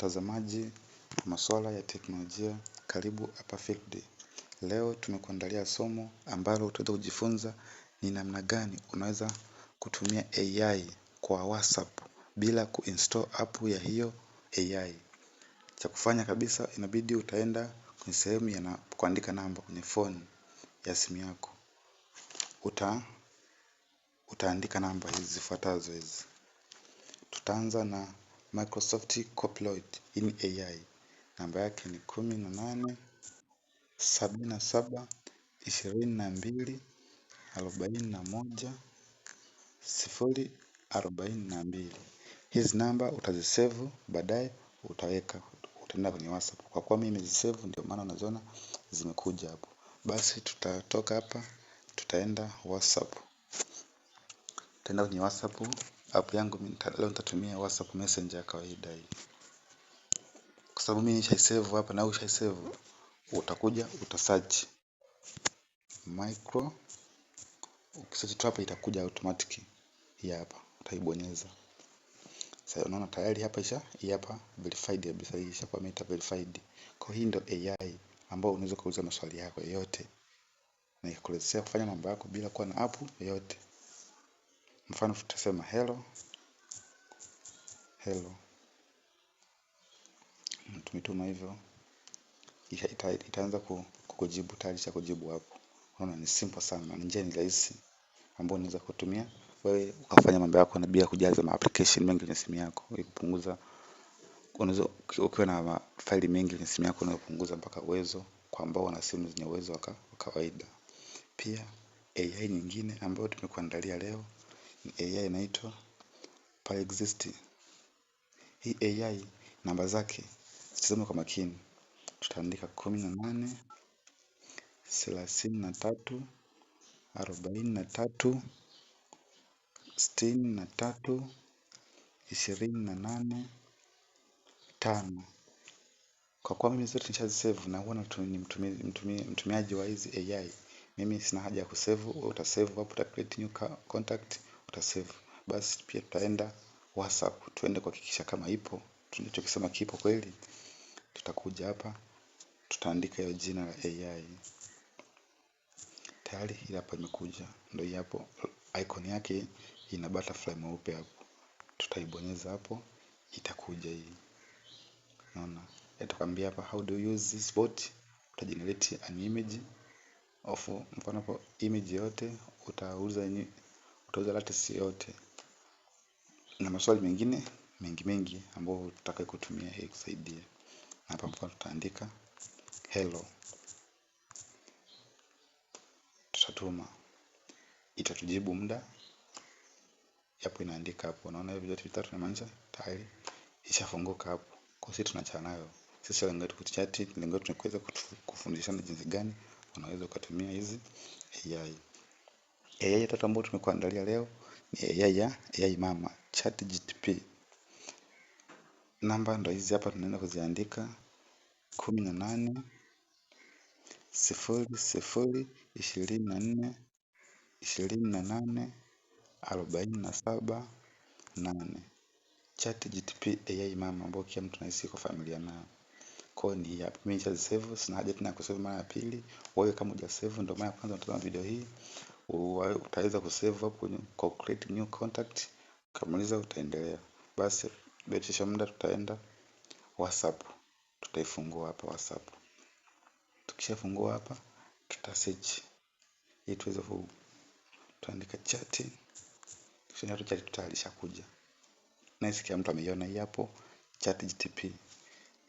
Mtazamaji wa masuala ya teknolojia, karibu hapa Field. Leo tumekuandalia somo ambalo utaweza kujifunza ni namna gani unaweza kutumia AI kwa WhatsApp bila kuinstall app ya hiyo AI. Cha kufanya kabisa, inabidi utaenda kwenye sehemu ya kuandika namba kwenye phone ya simu yako. Utaandika namba hizi zifuatazo hizi. Tutaanza na Microsoft Copilot in AI. Namba yake ni 18 77 22 41 042. Hizi namba utazisave, baadaye utaenda kwenye WhatsApp. Kwa kuwa mimi nimezisave ndio maana unaziona zimekuja hapo. Basi tutatoka hapa, tutaenda WhatsApp. Tutaenda kwenye WhatsApp. App yangu leo nitatumia WhatsApp Messenger kawaida hii. Kwa sababu mimi nishaisave hapa na ushaisave, utakuja utasearch micro. Ukisearch tu hapa itakuja automatic. Hii hapa utaibonyeza. Sasa unaona tayari hapa hii hapa verified kabisa, hii ishakuwa meta verified. Kwa hii ndio AI ambayo unaweza kuuliza maswali yako yote na ikuelezea kufanya mambo yako bila kuwa na app yoyote. Mfano tutasema hello. Tumetuma hivyo. Itaanza kukujibu, tayari cha kujibu hapo. Unaona ni simple sana, ni njia ni rahisi ambayo unaweza kutumia wewe ukafanya mambo yako na bila kujaza application mengi kwenye simu yako. Kupunguza, unaweza ukiwa na faili mengi kwenye simu yako unaweza kupunguza mpaka uwezo kwa ambao wana simu zenye uwezo wa kawaida. Pia AI nyingine ambayo tumekuandalia leo ni AI inaitwa Perplexity. Hii AI namba zake tazama kwa makini. Tutaandika 18 33 43 63 28 5. Kwa kuwa mimi zote nishazisave na huwa ni mtumiaji wa hizi AI, mimi sina haja ya kusave. Utasave hapo, uta create new contact, utasave. Basi pia tutaenda WhatsApp, tuende kuhakikisha kama ipo, tunachokisema kipo kweli. Tutakuja hapa, tutaandika hiyo jina la AI. Tayari hii hapa imekuja, ndio hii hapo icon yake ina butterfly mweupe hapo. Tutaibonyeza hapo, itakuja hii. Unaona? Itakwambia hapa how do you use this bot. Utagenerate an image of mfano hapo image yote, utauza latest yote. Na maswali mengine mengi ambayo utakaye kutumia hii kusaidia. Hapa mfano tutaandika hello. Tutatuma. Itatujibu muda. Hapo inaandika hapo. Unaona hiyo vitu vitatu inamaanisha tayari ishafunguka hapo. Kwa sisi tunachana nayo. Sisi lengo letu kuchat, lengo letu ni kuweza kufundishana jinsi gani unaweza kutumia hizi AI. AI tatu ambayo tumekuandalia leo ni AI mama ChatGPT. Namba ndo hizi hapa tunaenda kuziandika 18 00 24 28 47 8. ChatGPT AI mama ambayo kila mtu anahisi kwa familia nayo. Kwa ni hapa mimi nisha-save, sina haja tena kusave mara ya pili. Wewe kama hujasave ndio mara ya kwanza unatazama video hii, utaweza kusave hapo kwa create new contact. Kamaliza utaendelea. Basi betisha muda, tutaenda WhatsApp. Tutaifungua hapa WhatsApp. Tukishafungua hapa tuta search ili tuweze tuandika chat. Kisha chat tutalishakuja. Nahisi kila mtu ameiona hii hapo ChatGPT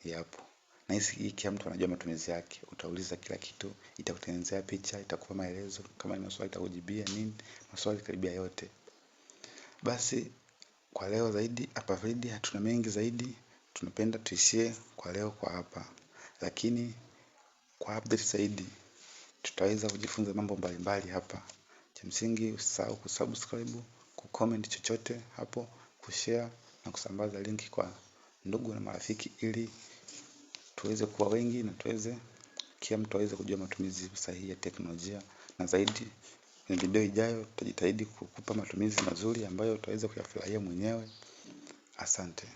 hii hapo. Nahisi hii kila mtu anajua matumizi yake. Utauliza kila kitu, itakutengenezea picha, itakupa maelezo, kama ni maswali itakujibia nini, maswali karibia yote. Basi kwa leo zaidi hapa Field hatuna mengi zaidi, tunapenda tuishie kwa leo kwa hapa. Lakini kwa update zaidi tutaweza kujifunza mambo mbalimbali hapa. Cha msingi usisahau kusubscribe, kucomment chochote hapo, kushare na kusambaza linki kwa ndugu na marafiki ili tuweze kuwa wengi na kila mtu aweze kujua matumizi sahihi ya teknolojia. Na zaidi kwenye video ijayo tutajitahidi kukupa matumizi mazuri ambayo utaweza kuyafurahia mwenyewe. Asante.